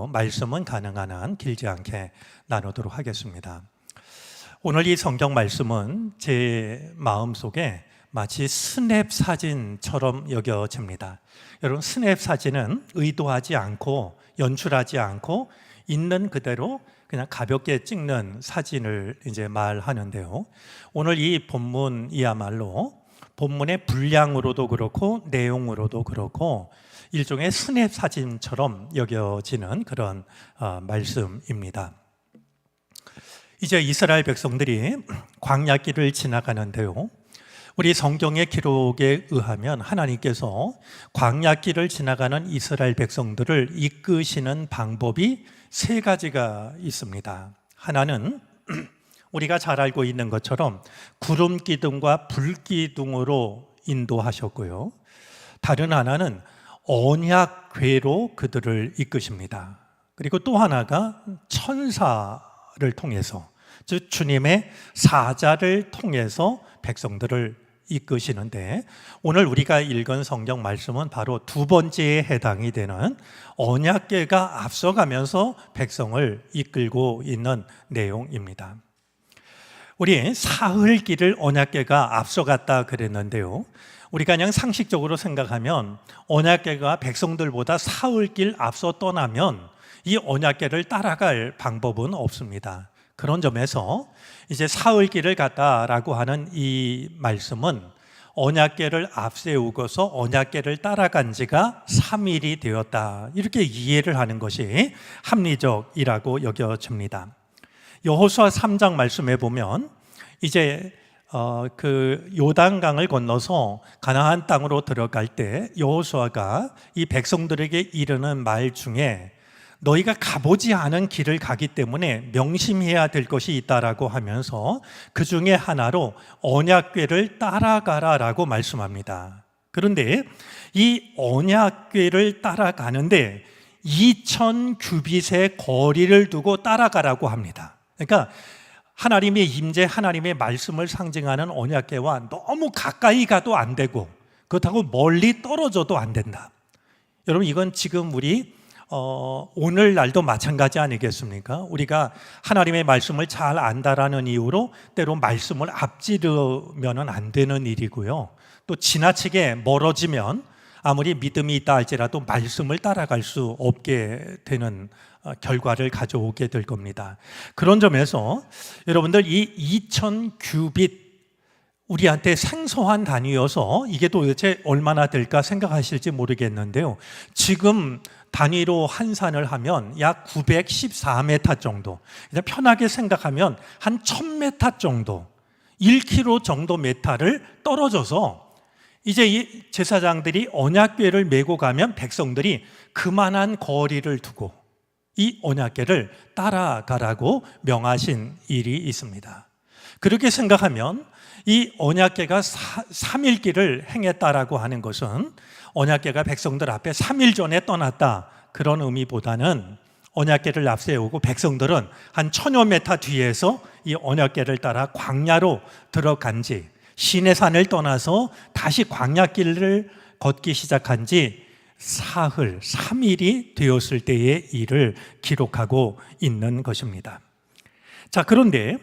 또 말씀은 가능한 한 길지 않게 나누도록 하겠습니다. 오늘 이 성경 말씀은 제 마음속에 마치 스냅 사진처럼 여겨집니다. 여러분, 스냅 사진은 의도하지 않고 연출하지 않고 있는 그대로 그냥 가볍게 찍는 사진을 이제 말하는데요. 오늘 이 본문이야말로 본문의 분량으로도 그렇고 내용으로도 그렇고 일종의 스냅 사진처럼 여겨지는 그런 말씀입니다. 이제 이스라엘 백성들이 광야길을 지나가는데요, 우리 성경의 기록에 의하면 하나님께서 광야길을 지나가는 이스라엘 백성들을 이끄시는 방법이 세 가지가 있습니다. 하나는 우리가 잘 알고 있는 것처럼 구름 기둥과 불 기둥으로 인도하셨고요, 다른 하나는 언약궤로 그들을 이끄십니다. 그리고 또 하나가 천사를 통해서, 즉 주님의 사자를 통해서 백성들을 이끄시는데, 오늘 우리가 읽은 성경 말씀은 바로 두 번째에 해당이 되는 언약궤가 앞서가면서 백성을 이끌고 있는 내용입니다. 우리 사흘길을 언약궤가 앞서갔다 그랬는데요, 우리가 그냥 상식적으로 생각하면 언약궤가 백성들보다 사흘길 앞서 떠나면 이 언약궤를 따라갈 방법은 없습니다. 그런 점에서 이제 사흘길을 갔다라고 하는 이 말씀은 언약궤를 앞세우고서 언약궤를 따라간 지가 3일이 되었다, 이렇게 이해를 하는 것이 합리적이라고 여겨집니다. 여호수아 3장 말씀에 보면 이제 그 요단강을 건너서 가나안 땅으로 들어갈 때 여호수아가 이 백성들에게 이르는 말 중에 너희가 가보지 않은 길을 가기 때문에 명심해야 될 것이 있다라고 하면서 그 중에 하나로 언약궤를 따라가라라고 말씀합니다. 그런데 이 언약궤를 따라가는데 2000 규빗의 거리를 두고 따라가라고 합니다. 그러니까 하나님의 임재, 하나님의 말씀을 상징하는 언약궤와 너무 가까이 가도 안 되고 그렇다고 멀리 떨어져도 안 된다. 여러분, 이건 지금 우리 오늘날도 마찬가지 아니겠습니까? 우리가 하나님의 말씀을 잘 안다라는 이유로 때로 말씀을 앞지르면 안 되는 일이고요, 또 지나치게 멀어지면 아무리 믿음이 있다 할지라도 말씀을 따라갈 수 없게 되는 결과를 가져오게 될 겁니다. 그런 점에서 여러분들 이 2000 규빗, 우리한테 생소한 단위여서 이게 도대체 얼마나 될까 생각하실지 모르겠는데요, 지금 단위로 환산을 하면 약 914m 정도, 그냥 편하게 생각하면 한 1000m 정도, 1km 정도 메타를 떨어져서 이제 이 제사장들이 언약궤를 메고 가면 백성들이 그만한 거리를 두고 이 언약궤를 따라가라고 명하신 일이 있습니다. 그렇게 생각하면 이 언약궤가 3일 길을 행했다라고 하는 것은 언약궤가 백성들 앞에 3일 전에 떠났다, 그런 의미보다는 언약궤를 앞세우고 백성들은 한 1000여 메타 뒤에서 이 언약궤를 따라 광야로 들어간 지, 시내산을 떠나서 다시 광야길을 걷기 시작한 지 사흘, 3일이 되었을 때의 일을 기록하고 있는 것입니다. 자, 그런데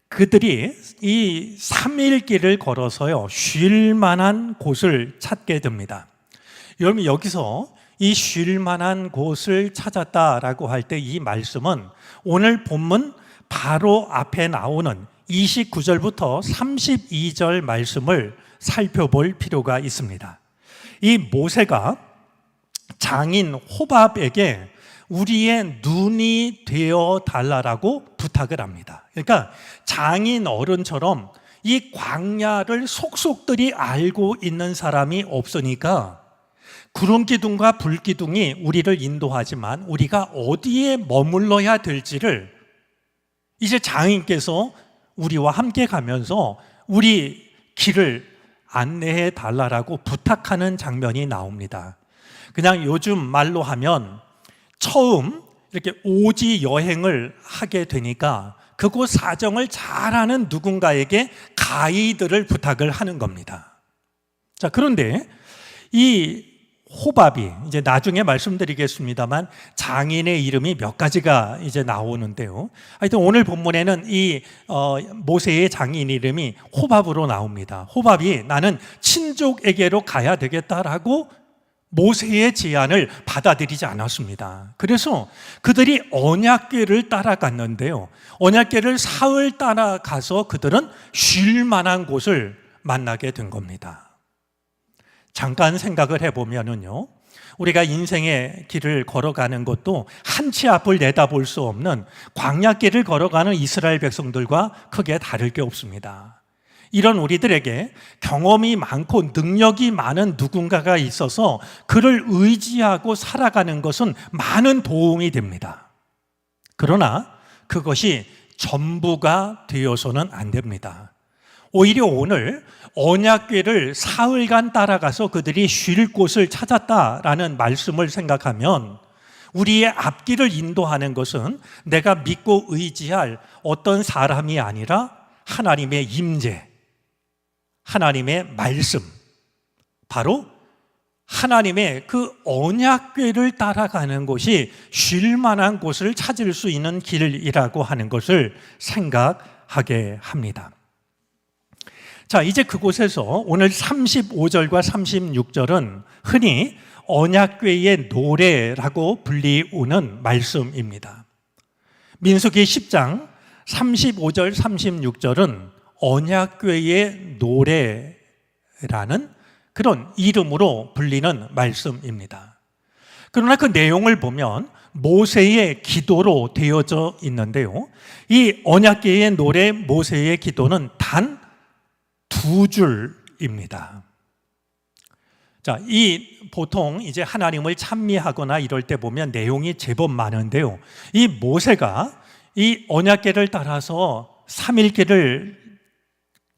그들이 이 3일 길을 걸어서요, 쉴 만한 곳을 찾게 됩니다. 여러분, 여기서 이 쉴 만한 곳을 찾았다라고 할 때 이 말씀은 오늘 본문 바로 앞에 나오는 29절부터 32절 말씀을 살펴볼 필요가 있습니다. 이 모세가 장인 호밥에게 우리의 눈이 되어 달라라고 부탁을 합니다. 그러니까 장인 어른처럼 이 광야를 속속들이 알고 있는 사람이 없으니까 구름 기둥과 불 기둥이 우리를 인도하지만 우리가 어디에 머물러야 될지를 이제 장인께서 우리와 함께 가면서 우리 길을 안내해 달라라고 부탁하는 장면이 나옵니다. 그냥 요즘 말로 하면 처음 이렇게 오지 여행을 하게 되니까 그곳 사정을 잘 아는 누군가에게 가이드를 부탁을 하는 겁니다. 자, 그런데 이 호밥이 이제 나중에 말씀드리겠습니다만 장인의 이름이 몇 가지가 이제 나오는데요. 하여튼 오늘 본문에는 이 모세의 장인 이름이 호밥으로 나옵니다. 호밥이 나는 친족에게로 가야 되겠다라고 모세의 제안을 받아들이지 않았습니다. 그래서 그들이 언약궤를 따라갔는데요. 언약궤를 사흘 따라가서 그들은 쉴 만한 곳을 만나게 된 겁니다. 잠깐 생각을 해보면은요, 우리가 인생의 길을 걸어가는 것도 한치 앞을 내다볼 수 없는 광야길을 걸어가는 이스라엘 백성들과 크게 다를 게 없습니다. 이런 우리들에게 경험이 많고 능력이 많은 누군가가 있어서 그를 의지하고 살아가는 것은 많은 도움이 됩니다. 그러나 그것이 전부가 되어서는 안 됩니다. 오히려 오늘 언약궤를 사흘간 따라가서 그들이 쉴 곳을 찾았다라는 말씀을 생각하면 우리의 앞길을 인도하는 것은 내가 믿고 의지할 어떤 사람이 아니라 하나님의 임재, 하나님의 말씀, 바로 하나님의 그 언약궤를 따라가는 곳이 쉴 만한 곳을 찾을 수 있는 길이라고 하는 것을 생각하게 합니다. 자, 이제 그곳에서 오늘 35절과 36절은 흔히 언약궤의 노래라고 불리우는 말씀입니다. 민수기 10장 35절 36절은 언약궤의 노래라는 그런 이름으로 불리는 말씀입니다. 그러나 그 내용을 보면 모세의 기도로 되어져 있는데요. 이 언약궤의 노래 모세의 기도는 단 2줄입니다. 자, 보통 이제 하나님을 찬미하거나 이럴 때 보면 내용이 제법 많은데요. 이 모세가 이 언약궤를 따라서 3일길을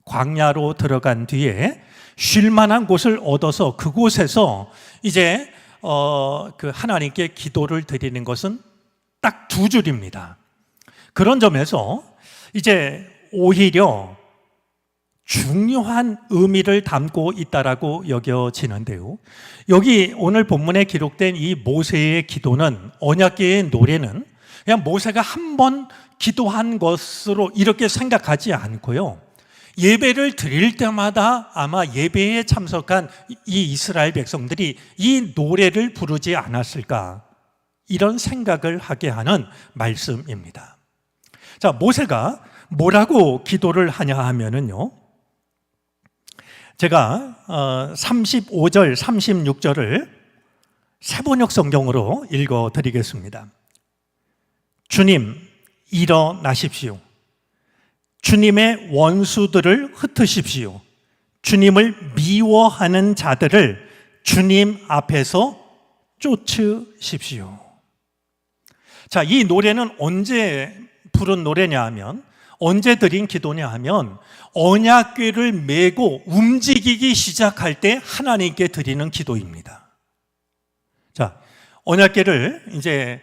광야로 들어간 뒤에 쉴 만한 곳을 얻어서 그곳에서 이제 그 하나님께 기도를 드리는 것은 딱 2줄입니다. 그런 점에서 이제 오히려 중요한 의미를 담고 있다라고 여겨지는데요. 여기 오늘 본문에 기록된 이 모세의 기도는, 언약궤의 노래는 그냥 모세가 한 번 기도한 것으로 이렇게 생각하지 않고요. 예배를 드릴 때마다 아마 예배에 참석한 이 이스라엘 백성들이 이 노래를 부르지 않았을까, 이런 생각을 하게 하는 말씀입니다. 자, 모세가 뭐라고 기도를 하냐 하면은요, 제가 35절, 36절을 세번역 성경으로 읽어드리겠습니다. 주님, 일어나십시오. 주님의 원수들을 흩으십시오. 주님을 미워하는 자들을 주님 앞에서 쫓으십시오. 자, 이 노래는 언제 부른 노래냐 하면, 언제 드린 기도냐 하면 언약궤를 메고 움직이기 시작할 때 하나님께 드리는 기도입니다. 자, 언약궤를 이제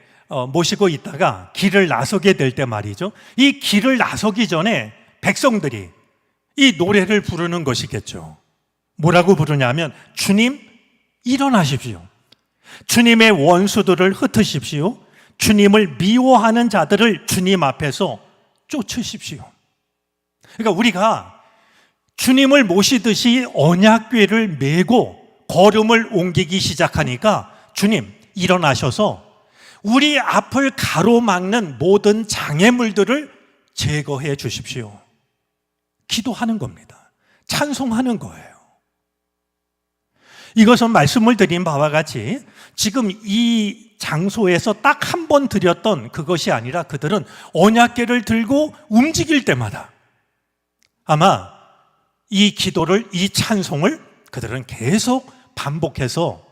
모시고 있다가 길을 나서게 될 때 말이죠. 이 길을 나서기 전에 백성들이 이 노래를 부르는 것이겠죠. 뭐라고 부르냐면, 주님 일어나십시오. 주님의 원수들을 흩으십시오. 주님을 미워하는 자들을 주님 앞에서 쫓으십시오. 그러니까 우리가 주님을 모시듯이 언약궤를 메고 걸음을 옮기기 시작하니까 주님 일어나셔서 우리 앞을 가로막는 모든 장애물들을 제거해 주십시오. 기도하는 겁니다. 찬송하는 거예요. 이것은 말씀을 드린 바와 같이 지금 이 장소에서 딱 한 번 드렸던 그것이 아니라 그들은 언약궤를 들고 움직일 때마다 아마 이 기도를, 이 찬송을 그들은 계속 반복해서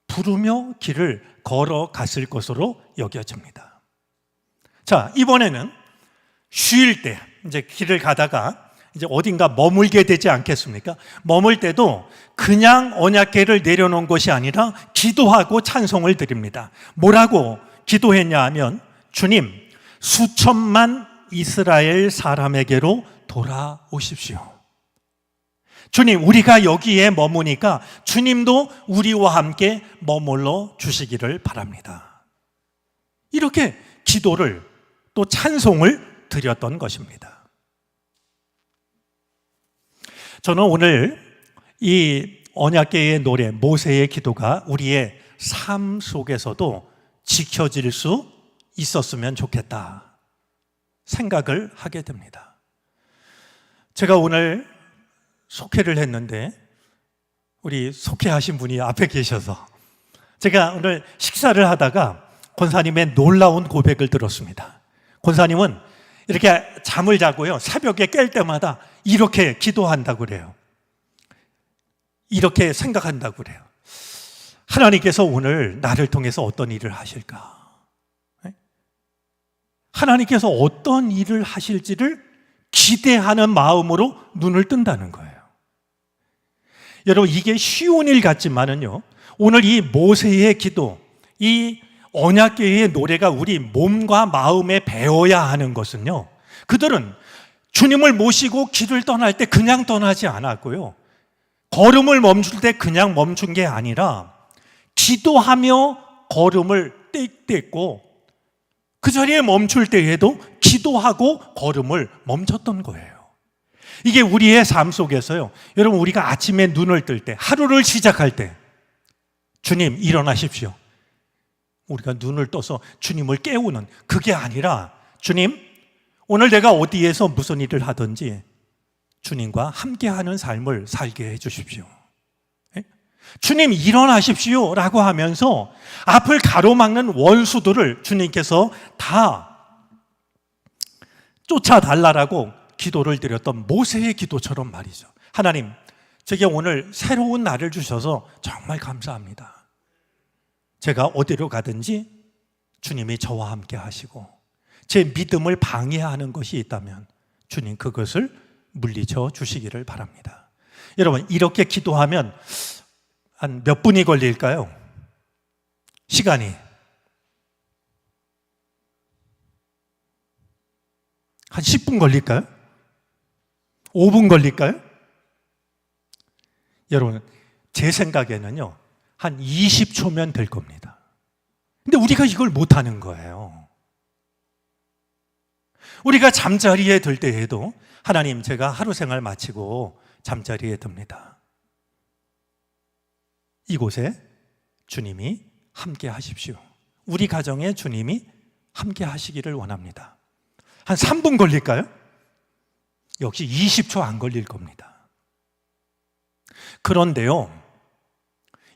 부르며 길을 걸어갔을 것으로 여겨집니다. 자, 이번에는 쉴 때, 이제 길을 가다가 이제 어딘가 머물게 되지 않겠습니까? 머물 때도 그냥 언약궤를 내려놓은 것이 아니라 기도하고 찬송을 드립니다. 뭐라고 기도했냐 하면, 주님, 수천만 이스라엘 사람에게로 돌아오십시오. 주님, 우리가 여기에 머무니까 주님도 우리와 함께 머물러 주시기를 바랍니다. 이렇게 기도를 또 찬송을 드렸던 것입니다. 저는 오늘 이 언약궤의 노래, 모세의 기도가 우리의 삶 속에서도 지켜질 수 있었으면 좋겠다 생각을 하게 됩니다. 제가 오늘 속회를 했는데 우리 속회하신 분이 앞에 계셔서 제가 오늘 식사를 하다가 권사님의 놀라운 고백을 들었습니다. 권사님은 이렇게 잠을 자고요, 새벽에 깰 때마다 이렇게 기도한다고 그래요. 이렇게 생각한다고 그래요. 하나님께서 오늘 나를 통해서 어떤 일을 하실까? 하나님께서 어떤 일을 하실지를 기대하는 마음으로 눈을 뜬다는 거예요. 여러분, 이게 쉬운 일 같지만은요, 오늘 이 모세의 기도, 이 언약궤의 노래가 우리 몸과 마음에 배워야 하는 것은요, 그들은 주님을 모시고 길을 떠날 때 그냥 떠나지 않았고요, 걸음을 멈출 때 그냥 멈춘 게 아니라 기도하며 걸음을 뗐고 그 자리에 멈출 때에도 기도하고 걸음을 멈췄던 거예요. 이게 우리의 삶 속에서요, 여러분, 우리가 아침에 눈을 뜰 때, 하루를 시작할 때 주님 일어나십시오, 우리가 눈을 떠서 주님을 깨우는, 그게 아니라 주님, 오늘 내가 어디에서 무슨 일을 하든지 주님과 함께하는 삶을 살게 해 주십시오. 주님 일어나십시오 라고 하면서 앞을 가로막는 원수들을 주님께서 다 쫓아달라라고 기도를 드렸던 모세의 기도처럼 말이죠. 하나님, 제게 오늘 새로운 날을 주셔서 정말 감사합니다. 제가 어디로 가든지 주님이 저와 함께 하시고 제 믿음을 방해하는 것이 있다면 주님 그것을 물리쳐 주시기를 바랍니다. 여러분, 이렇게 기도하면 한 몇 분이 걸릴까요? 시간이 한 10분 걸릴까요? 5분 걸릴까요? 여러분, 제 생각에는요, 한 20초면 될 겁니다. 근데 우리가 이걸 못하는 거예요. 우리가 잠자리에 들 때에도 하나님, 제가 하루 생활 마치고 잠자리에 듭니다. 이곳에 주님이 함께 하십시오. 우리 가정에 주님이 함께 하시기를 원합니다. 한 3분 걸릴까요? 역시 20초 안 걸릴 겁니다. 그런데요,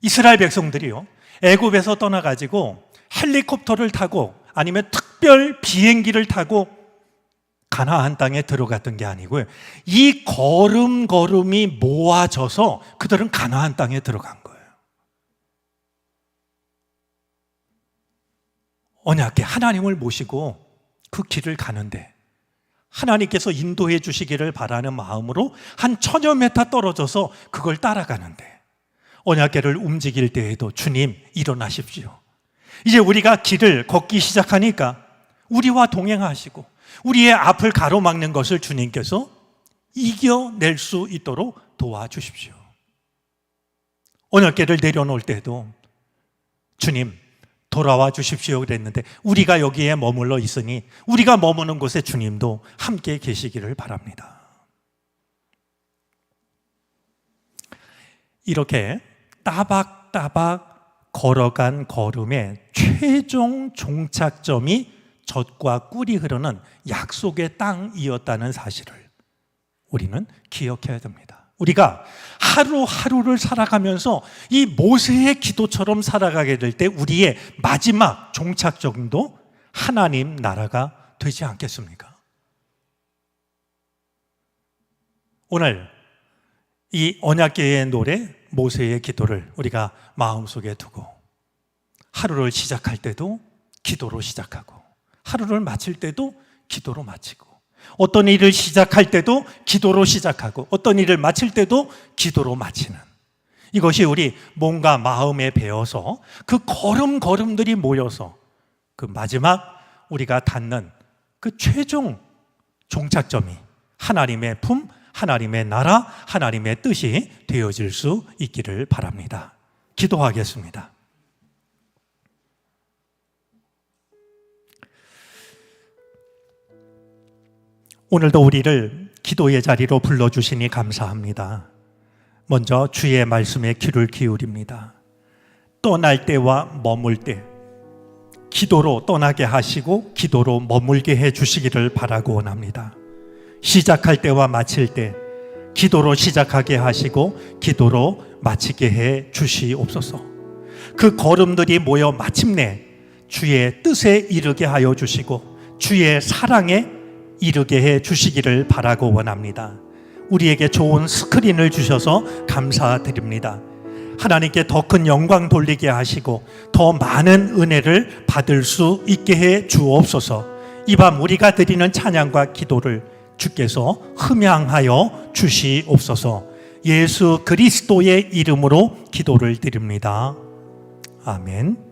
이스라엘 백성들이요, 애굽에서 떠나가지고 헬리콥터를 타고 아니면 특별 비행기를 타고 가나안 땅에 들어갔던 게 아니고요, 이 걸음걸음이 모아져서 그들은 가나안 땅에 들어간 거예요. 언약궤 하나님을 모시고 그 길을 가는데 하나님께서 인도해 주시기를 바라는 마음으로 한 1000여 미터 떨어져서 그걸 따라가는데 언약궤를 움직일 때에도 주님 일어나십시오. 이제 우리가 길을 걷기 시작하니까 우리와 동행하시고 우리의 앞을 가로막는 것을 주님께서 이겨낼 수 있도록 도와주십시오. 언약궤를 내려놓을 때도 주님 돌아와 주십시오 그랬는데 우리가 여기에 머물러 있으니 우리가 머무는 곳에 주님도 함께 계시기를 바랍니다. 이렇게 따박따박 걸어간 걸음의 최종 종착점이 젖과 꿀이 흐르는 약속의 땅이었다는 사실을 우리는 기억해야 됩니다. 우리가 하루하루를 살아가면서 이 모세의 기도처럼 살아가게 될 때 우리의 마지막 종착점도 하나님 나라가 되지 않겠습니까? 오늘 이 언약궤의 노래 모세의 기도를 우리가 마음속에 두고 하루를 시작할 때도 기도로 시작하고 하루를 마칠 때도 기도로 마치고 어떤 일을 시작할 때도 기도로 시작하고 어떤 일을 마칠 때도 기도로 마치는, 이것이 우리 몸과 마음에 배어서 그 걸음걸음들이 모여서 그 마지막 우리가 닿는 그 최종 종착점이 하나님의 품, 하나님의 나라, 하나님의 뜻이 되어질 수 있기를 바랍니다. 기도하겠습니다. 오늘도 우리를 기도의 자리로 불러주시니 감사합니다. 먼저 주의 말씀에 귀를 기울입니다. 떠날 때와 머물 때 기도로 떠나게 하시고 기도로 머물게 해주시기를 바라고 원합니다. 시작할 때와 마칠 때 기도로 시작하게 하시고 기도로 마치게 해 주시옵소서. 그 걸음들이 모여 마침내 주의 뜻에 이르게 하여 주시고 주의 사랑에 이르게 해 주시기를 바라고 원합니다. 우리에게 좋은 스크린을 주셔서 감사드립니다. 하나님께 더 큰 영광 돌리게 하시고 더 많은 은혜를 받을 수 있게 해 주옵소서. 이 밤 우리가 드리는 찬양과 기도를 주께서 흠양하여 주시옵소서. 예수 그리스도의 이름으로 기도를 드립니다. 아멘.